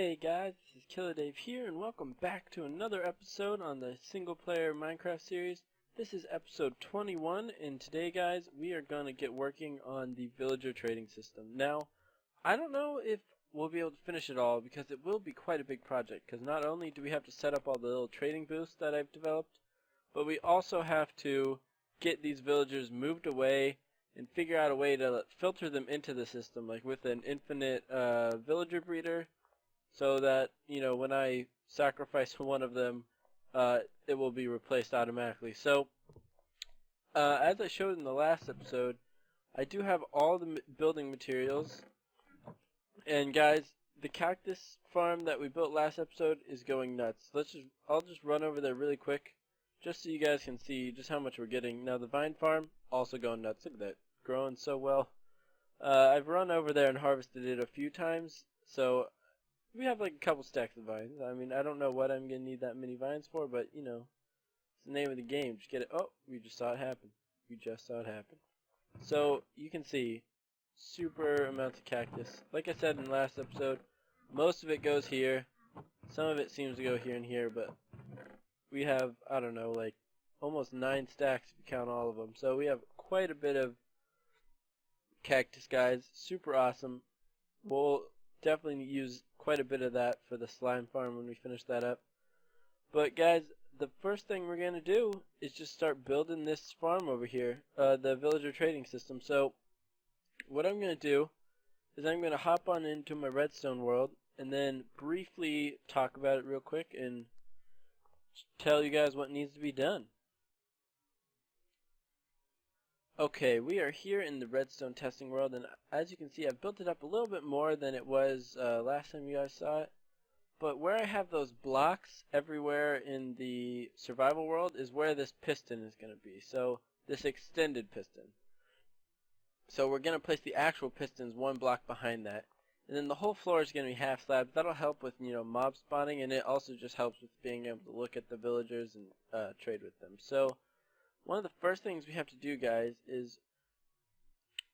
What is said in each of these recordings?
Hey guys, this is Killadave here, and welcome back to another episode on the single-player Minecraft series. This is episode 21, and today, guys, we are going to get working on the villager trading system. Now, I don't know if we'll be able to finish it all, because it will be quite a big project, because not only do we have to set up all the little trading booths that I've developed, but we also have to get these villagers moved away and figure out a way to filter them into the system, like with an infinite villager breeder, so that, you know, when I sacrifice one of them, it will be replaced automatically. So, as I showed in the last episode, I do have all the building materials, and guys, the cactus farm that we built last episode is going nuts. I'll just run over there really quick, just so you guys can see just how much we're getting. Now the vine farm, also going nuts. Look at that, growing so well. I've run over there and harvested it a few times, so we have like a couple stacks of vines. I mean, I don't know what I'm going to need that many vines for, but, you know, it's the name of the game. Just get it. Oh, we just saw it happen. We just saw it happen. So, you can see, super amounts of cactus. Like I said in the last episode, most of it goes here. Some of it seems to go here and here, but we have, I don't know, like almost 9 stacks if you count all of them. So we have quite a bit of cactus, guys. Super awesome. We'll definitely use quite a bit of that for the slime farm when we finish that up. But guys, the first thing we're going to do is just start building this farm over here, the villager trading system. So what I'm going to do is I'm going to hop on into my redstone world and then briefly talk about it real quick and tell you guys what needs to be done. Okay, we are here in the redstone testing world, and as you can see, I've built it up a little bit more than it was last time you guys saw it. But where I have those blocks everywhere in the survival world is where this piston is going to be. So, this extended piston. So we're going to place the actual pistons one block behind that. And then the whole floor is going to be half slab. That'll help with, you know, mob spawning, and it also just helps with being able to look at the villagers and trade with them. So one of the first things we have to do, guys, is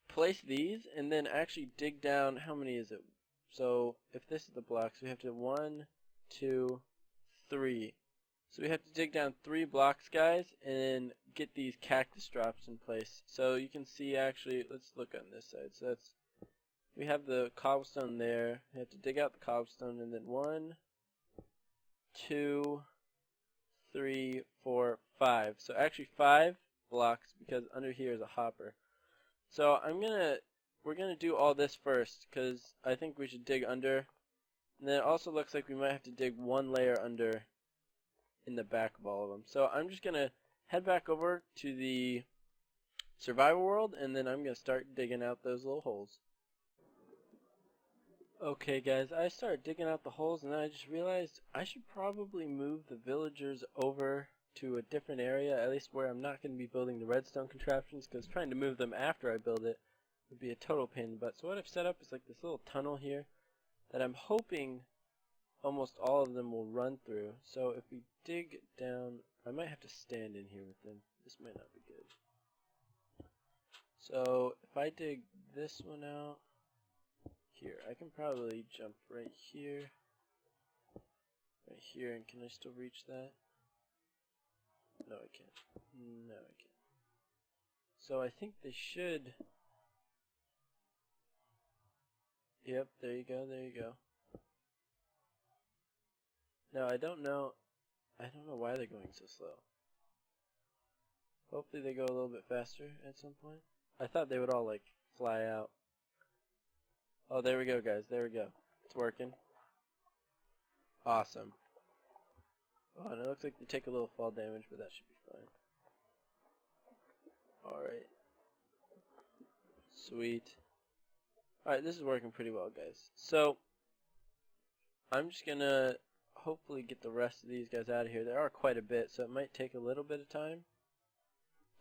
place these and then actually dig down. How many is it? So if this is the blocks, we have to 1, 2, 3. So we have to dig down 3 blocks, guys, and get these cactus drops in place. So you can see, actually, let's look on this side. So that's, we have the cobblestone there. We have to dig out the cobblestone, and then 1, 2, 3, 4, 5. So actually 5 blocks, because under here is a hopper. So we're gonna do all this first, because I think we should dig under. And then it also looks like we might have to dig 1 layer under in the back of all of them. So I'm just gonna head back over to the survival world, and then I'm gonna start digging out those little holes. Okay guys, I started digging out the holes, and then I just realized I should probably move the villagers over to a different area, at least where I'm not going to be building the redstone contraptions, because trying to move them after I build it would be a total pain in the butt. So what I've set up is like this little tunnel here that I'm hoping almost all of them will run through. So if we dig down, I might have to stand in here with them. This might not be good. So if I dig this one out here, I can probably jump right here, and can I still reach that? No, I can't. No, I can't. So I think they should. Yep, there you go, there you go. Now I don't know why they're going so slow. Hopefully they go a little bit faster at some point. I thought they would all like fly out. Oh, there we go, guys. There we go. It's working. Awesome. Oh, and it looks like they take a little fall damage, but that should be fine. Alright. Sweet. Alright, this is working pretty well, guys. So, I'm just gonna hopefully get the rest of these guys out of here. There are quite a bit, so it might take a little bit of time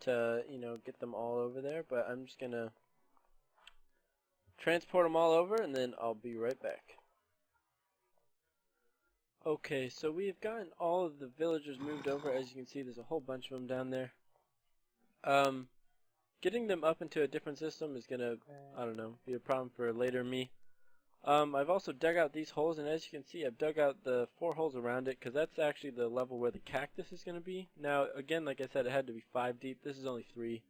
to, you know, get them all over there, but I'm just gonna transport them all over, and then I'll be right back. Okay, so we have gotten all of the villagers moved over. As you can see, there's a whole bunch of them down there. Getting them up into a different system is gonna, I don't know, be a problem for later me. I've also dug out these holes, and as you can see, I've dug out the 4 holes around it, because that's actually the level where the cactus is going to be. Now, again, like I said, it had to be 5 deep. This is only 3.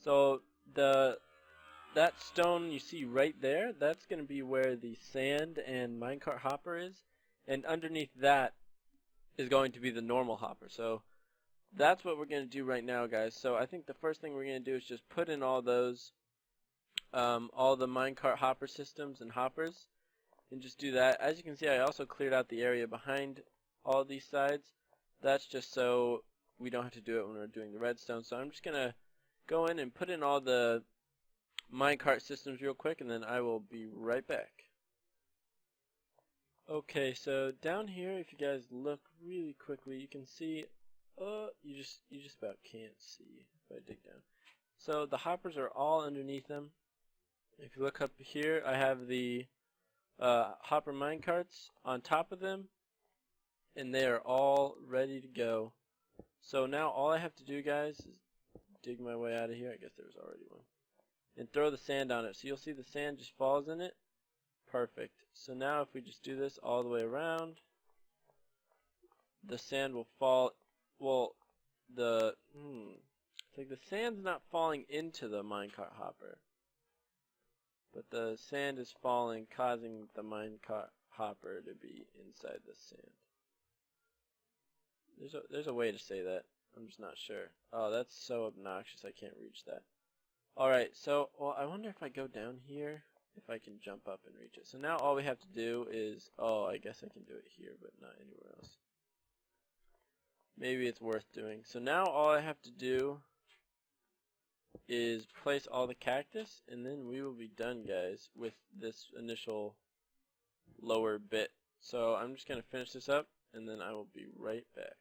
So, that stone you see right there, that's going to be where the sand and minecart hopper is. And underneath that is going to be the normal hopper. So, that's what we're going to do right now, guys. So, I think the first thing we're going to do is just put in all those, all the minecart hopper systems and hoppers. And just do that. As you can see, I also cleared out the area behind all these sides. That's just so we don't have to do it when we're doing the redstone. So I'm just going to go in and put in all the minecart systems real quick, and then I will be right back. Okay, so down here, if you guys look really quickly, you can see, you just about can't see if I dig down. So the hoppers are all underneath them. If you look up here, I have the hopper minecarts on top of them, and they are all ready to go. So now all I have to do, guys, is dig my way out of here. I guess there was already one. And throw the sand on it. So you'll see the sand just falls in it. Perfect. So now if we just do this all the way around, the sand will fall. Well, it's like the sand's not falling into the minecart hopper, but the sand is falling, causing the minecart hopper to be inside the sand. There's a way to say that. I'm just not sure. Oh, that's so obnoxious. I can't reach that. Alright, so, well, I wonder if I go down here, if I can jump up and reach it. So now all we have to do is, I guess I can do it here, but not anywhere else. Maybe it's worth doing. So now all I have to do is place all the cactus, and then we will be done, guys, with this initial lower bit. So I'm just going to finish this up, and then I will be right back.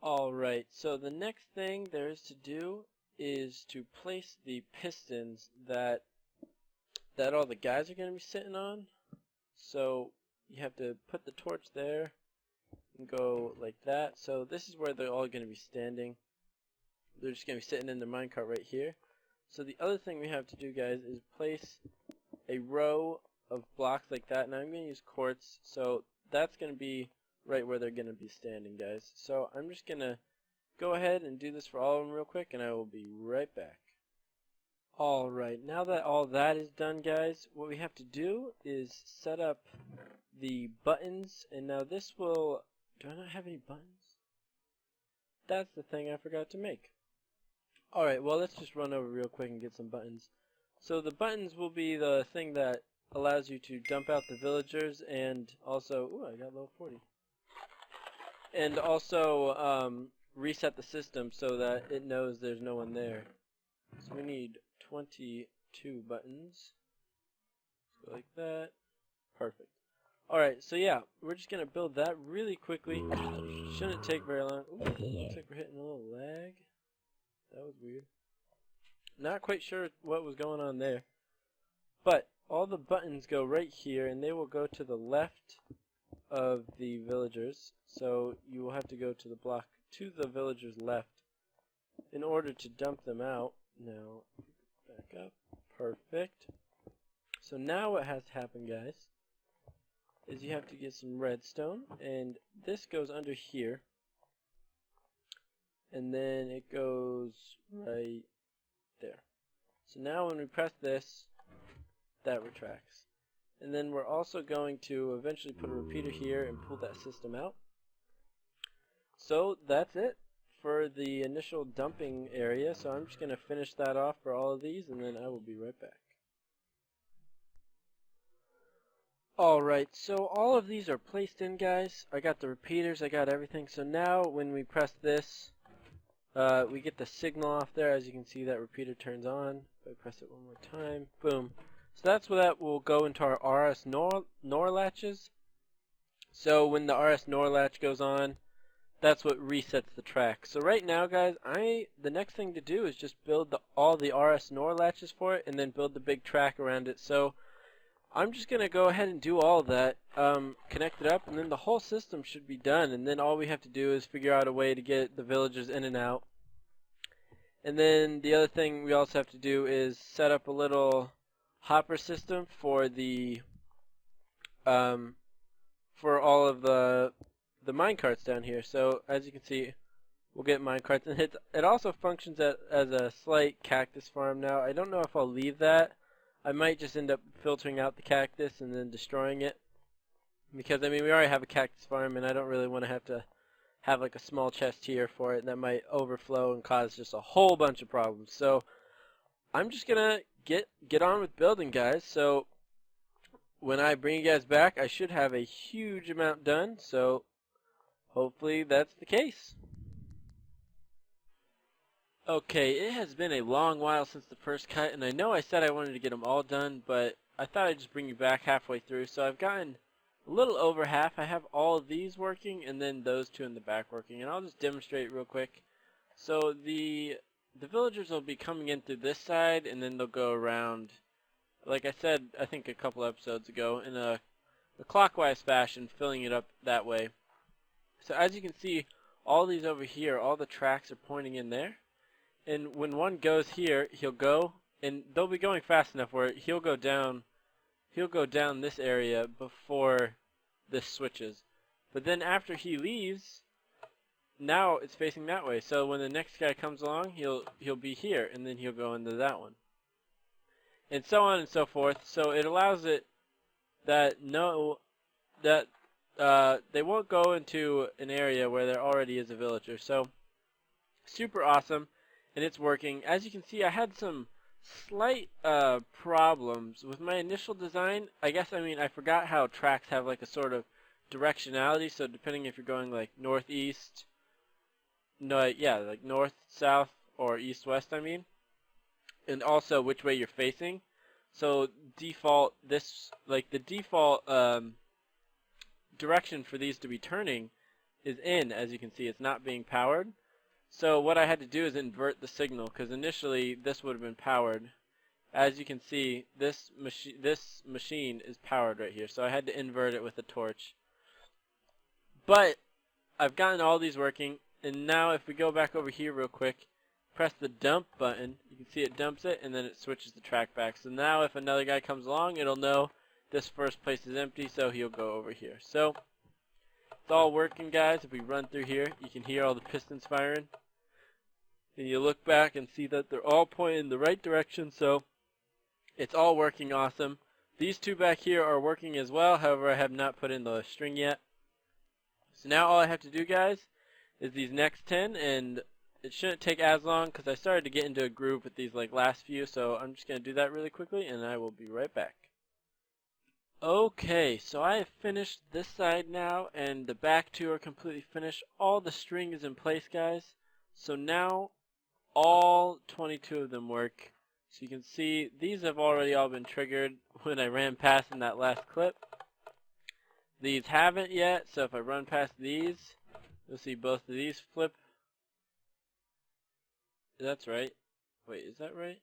Alright, so the next thing there is to do is to place the pistons that all the guys are going to be sitting on. So you have to put the torch there and go like that. So this is where they're all going to be standing. They're just going to be sitting in the minecart right here. So the other thing we have to do, guys, is place a row of blocks like that. Now I'm going to use quartz, so that's going to be right where they're going to be standing, guys. So I'm just going to go ahead and do this for all of them real quick, and I will be right back. Alright, now that all that is done, guys, what we have to do is set up the buttons. And now this will... Do I not have any buttons? That's the thing I forgot to make. Alright, well, let's just run over real quick and get some buttons. So the buttons will be the thing that allows you to dump out the villagers, and also... Ooh, I got level 40. And also reset the system so that it knows there's no one there. So we need 22 buttons. So like that. Perfect. Alright, so yeah, we're just going to build that really quickly. Shouldn't take very long. Ooh, looks like we're hitting a little lag. That was weird. Not quite sure what was going on there. But all the buttons go right here, and they will go to the left of the villagers. So you will have to go to the block to the villagers left in order to dump them out. Now, back up. Perfect. So now what has to happen, guys, is you have to get some redstone, and this goes under here, and then it goes right there. So now when we press this, that retracts. And then we're also going to eventually put a repeater here and pull that system out. So that's it for the initial dumping area. So I'm just going to finish that off for all of these, and then I will be right back. Alright, so all of these are placed in, guys. I got the repeaters, I got everything. So now when we press this, we get the signal off there. As you can see, that repeater turns on. If I press it one more time, boom. So that's where that will go into our RS NOR latches. So when the RS NOR latch goes on, that's what resets the track. So right now, guys, the next thing to do is just build all the RS NOR latches for it, and then build the big track around it. So I'm just going to go ahead and do all of that, connect it up, and then the whole system should be done. And then all we have to do is figure out a way to get the villagers in and out. And then the other thing we also have to do is set up a little hopper system for the for all of the minecarts down here. So as you can see, we'll get minecarts, and it also functions as a slight cactus farm now. I don't know if I'll leave that. I might just end up filtering out the cactus and then destroying it, because I mean we already have a cactus farm, and I don't really want to have like a small chest here for it, and that might overflow and cause just a whole bunch of problems. So I'm just gonna get on with building, guys. So when I bring you guys back, I should have a huge amount done, so hopefully that's the case. Okay, it has been a long while since the first cut, and I know I said I wanted to get them all done, but I thought I'd just bring you back halfway through. So I've gotten a little over half. I have all of these working, and then those two in the back working, and I'll just demonstrate real quick. So the villagers will be coming in through this side, and then they'll go around, like I said, I think a couple episodes ago, in a clockwise fashion, filling it up that way. So as you can see, all these over here, all the tracks are pointing in there. And when one goes here, he'll go, and they'll be going fast enough where he'll go down this area before this switches. But then after he leaves, now it's facing that way. So when the next guy comes along, he'll be here, and then he'll go into that one. And so on and so forth. So it allows it that they won't go into an area where there already is a villager. So super awesome. And it's working. As you can see, I had some slight problems with my initial design. I forgot how tracks have like a sort of directionality. So depending if you're going like northeast, like north, south, or east, west, and also which way you're facing. So default, the default direction for these to be turning is in. As you can see, it's not being powered. So what I had to do is invert the signal, because initially this would have been powered. As you can see, this machine is powered right here, so I had to invert it with a torch. But I've gotten all these working, and now if we go back over here real quick, press the dump button, you can see it dumps it, and then it switches the track back. So now if another guy comes along, it'll know this first place is empty, so he'll go over here. So it's all working, guys. If we run through here, you can hear all the pistons firing. And you look back and see that they're all pointing in the right direction, so it's all working awesome. These two back here are working as well, however I have not put in the string yet. So now all I have to do, guys, is these next 10, and it shouldn't take as long because I started to get into a groove with these like last few, so I'm just going to do that really quickly, and I will be right back. Okay, so I have finished this side now, and the back two are completely finished. All the string is in place, guys. So now all 22 of them work. So you can see these have already all been triggered when I ran past in that last clip. These haven't yet, so if I run past these, you'll see both of these flip. That's right. Wait, is that right?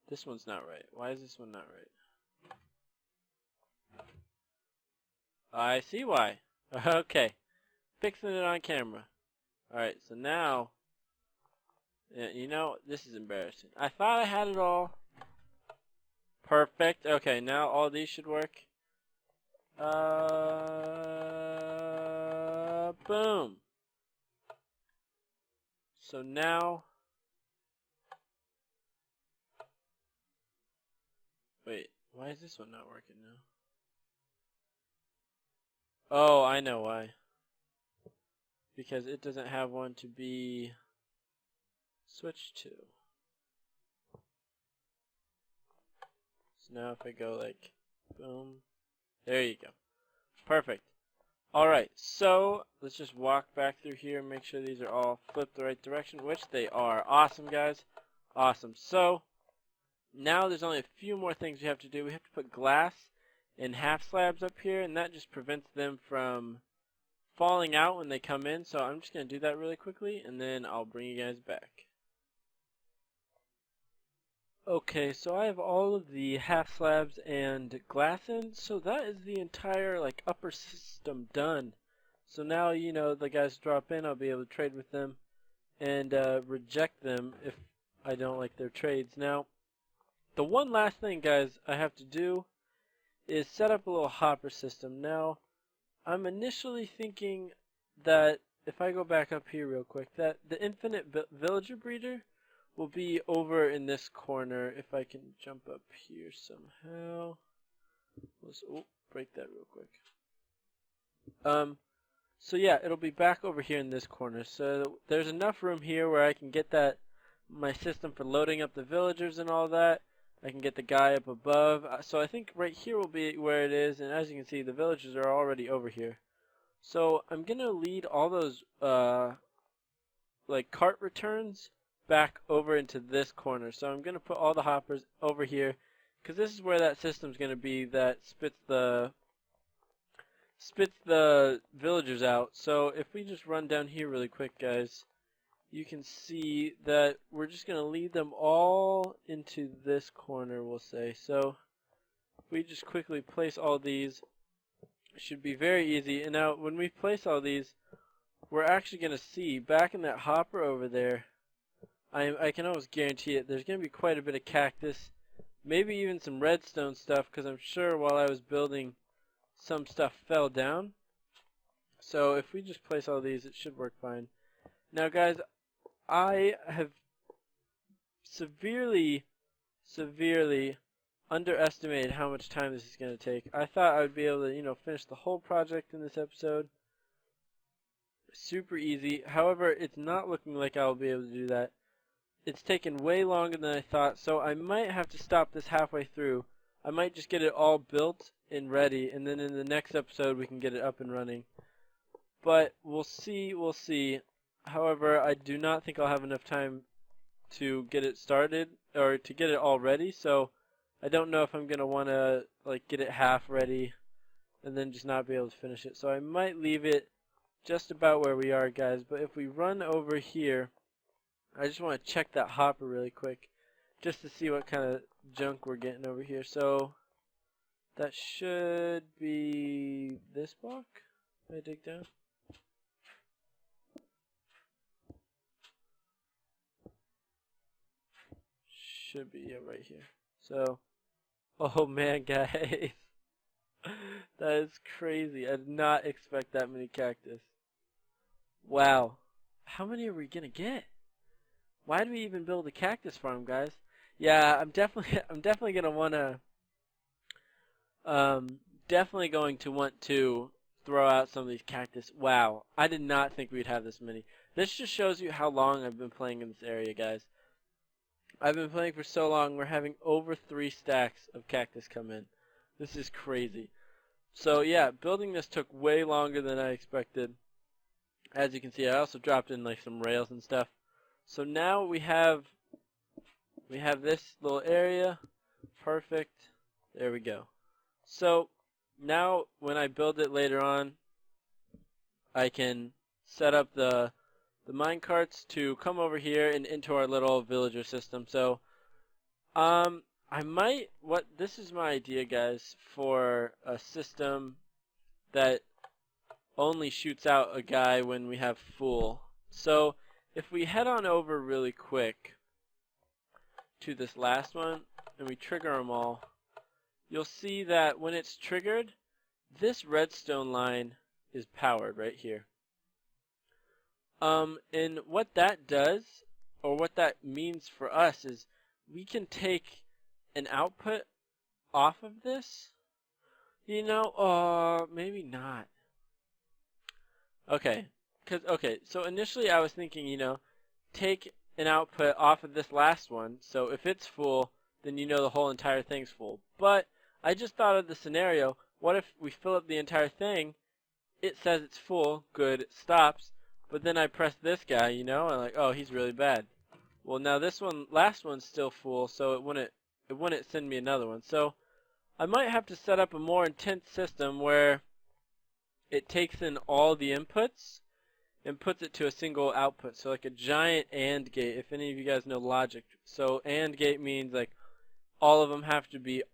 This one's not right. Why is this one not right? I see why. Okay. Fixing it on camera. Alright, so now, you know, this is embarrassing. I thought I had it all. Perfect. Okay, now all these should work. Boom. So now, wait, why is this one not working now? Oh, I know why. Because it doesn't have one to be switched to. So now if I go like, boom, there you go. Perfect. Alright, so let's just walk back through here and make sure these are all flipped the right direction, which they are. Awesome, guys. Awesome. So now there's only a few more things we have to do. We have to put glass in half slabs up here, and that just prevents them from falling out when they come in. So I'm just going to do that really quickly, and then I'll bring you guys back. Okay, so I have all of the half slabs and glass in, so that is the entire like upper system done. So now, you know, the guys drop in, I'll be able to trade with them, and reject them if I don't like their trades. Now, the one last thing, guys, I have to do is set up a little hopper system. Now, I'm initially thinking that if I go back up here real quick, that the infinite villager breeder will be over in this corner. If I can jump up here somehow. Let's break that real quick. So yeah, it'll be back over here in this corner. So there's enough room here where I can get my system for loading up the villagers and all that. I can get the guy up above. So I think right here will be where it is, and as you can see, the villagers are already over here. So I'm gonna lead all those like cart returns back over into this corner. So I'm gonna put all the hoppers over here, because this is where that system's gonna be that spits the villagers out. So if we just run down here really quick, guys, you can see that we're just going to lead them all into this corner, we'll say. So if we just quickly place all these, it should be very easy. And now when we place all these, we're actually going to see back in that hopper over there, I can almost guarantee it, there's going to be quite a bit of cactus, maybe even some redstone stuff, because I'm sure while I was building, some stuff fell down. So if we just place all these, it should work fine. Now, guys, I have severely underestimated how much time this is going to take. I thought I would be able to, finish the whole project in this episode. Super easy. However, it's not looking like I'll be able to do that. It's taken way longer than I thought, so I might have to stop this halfway through. I might just get it all built and ready, and then in the next episode we can get it up and running. But we'll see. However, I do not think I'll have enough time to get it started, or to get it all ready, so I don't know if I'm going to want to get it half ready and then just not be able to finish it. So I might leave it just about where we are, guys. But if we run over here, I just want to check that hopper really quick just to see what kind of junk we're getting over here. So that should be this block. Can I dig down? Should be, yeah, right here. So, oh man, guys. That is crazy. I did not expect that many cactus. Wow. How many are we gonna get? Why do we even build a cactus farm, guys? Yeah, I'm definitely gonna wanna definitely going to want to throw out some of these cactus. Wow, I did not think we'd have this many. This just shows you how long I've been playing in this area, guys. I've been playing for so long, we're having over 3 stacks of cactus come in. This is crazy. So yeah, building this took way longer than I expected. As you can see, I also dropped in some rails and stuff. So now we have this little area. Perfect. There we go. So now when I build it later on, I can set up the mine carts to come over here and into our little villager system. So this is my idea, guys, for a system that only shoots out a guy when we have full. So if we head on over really quick to this last one and we trigger them all, you'll see that when it's triggered, this redstone line is powered right here. And what that does, or what that means for us, is we can take an output off of this. Maybe not. Okay, so initially I was thinking, take an output off of this last one, so if it's full, then the whole entire thing's full. But I just thought of the scenario, what if we fill up the entire thing, it says it's full, good, it stops, but then I press this guy, and oh, he's really bad. Well, now this last one's still full, so it wouldn't send me another one. So I might have to set up a more intense system where it takes in all the inputs and puts it to a single output. So like a giant AND gate, if any of you guys know logic. So AND gate means all of them have to be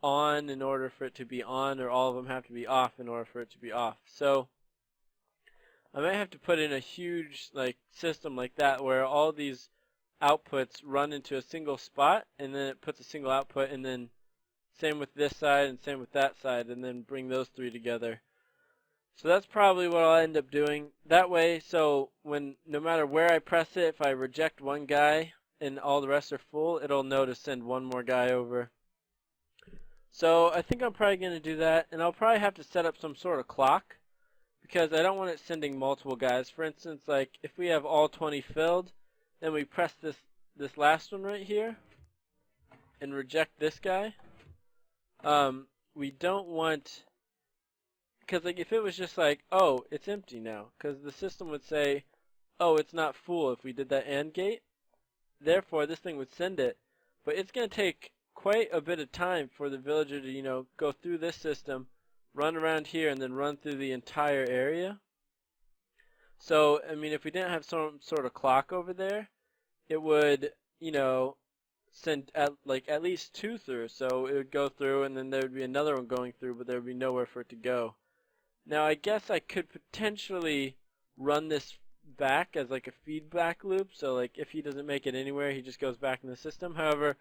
on in order for it to be on, or all of them have to be off in order for it to be off. So I might have to put in a huge like system like that where all these outputs run into a single spot, and then it puts a single output, and then same with this side and same with that side, and then bring those three together. So that's probably what I'll end up doing. That way, so when no matter where I press it, if I reject one guy and all the rest are full, it'll know to send one more guy over. So I think I'm probably going to do that, and I'll probably have to set up some sort of clock because I don't want it sending multiple guys. For instance, like if we have all 20 filled, then we press this last one right here and reject this guy. We don't want, because like if it was just like, oh, it's empty now, because the system would say, oh, it's not full if we did that AND gate. Therefore, this thing would send it, but it's going to take quite a bit of time for the villager to, you know, go through this system, run around here, and then run through the entire area. So, I mean, if we didn't have some sort of clock over there, it would, you know, send at least two through. So it would go through, and then there would be another one going through, but there would be nowhere for it to go. Now, I guess I could potentially run this back as like a feedback loop. So, like, if he doesn't make it anywhere, he just goes back in the system. However,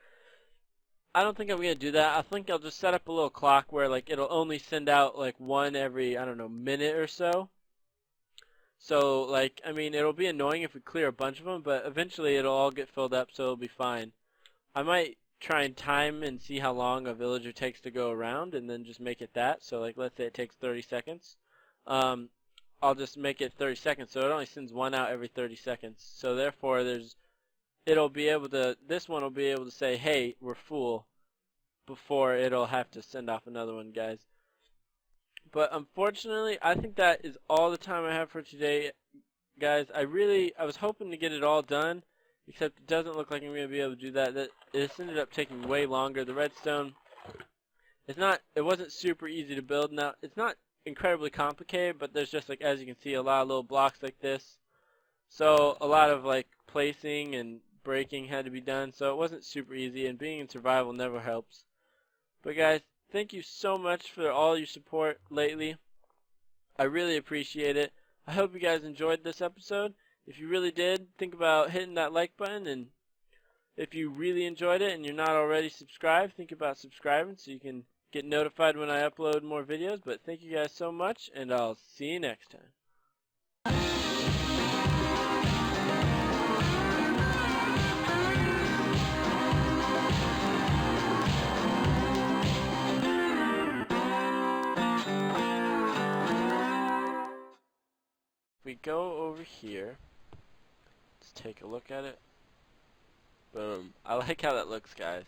I don't think I'm going to do that. I think I'll just set up a little clock where, like, it'll only send out, like, one every, I don't know, minute or so. So, like, I mean, it'll be annoying if we clear a bunch of them, but eventually it'll all get filled up, so it'll be fine. I might try and time and see how long a villager takes to go around, and then just make it that. So, like, let's say it takes 30 seconds. I'll just make it 30 seconds, so it only sends one out every 30 seconds. So, therefore, it'll be able to, this one will be able to say, hey, we're full, before it'll have to send off another one, guys. But unfortunately, I think that is all the time I have for today, guys. I was hoping to get it all done, except it doesn't look like I'm going to be able to do that. This ended up taking way longer. The redstone, it wasn't super easy to build. Now, it's not incredibly complicated, but there's just, like, as you can see, a lot of little blocks like this. So a lot of, like, placing and breaking had to be done, so it wasn't super easy, and being in survival never helps. But guys, thank you so much for all your support lately. I really appreciate it. I hope you guys enjoyed this episode. If you really did, think about hitting that like button, and if you really enjoyed it and you're not already subscribed, think about subscribing so you can get notified when I upload more videos. But thank you guys so much, and I'll see you next time. If we go over here, let's take a look at it. Boom. I like how that looks, guys.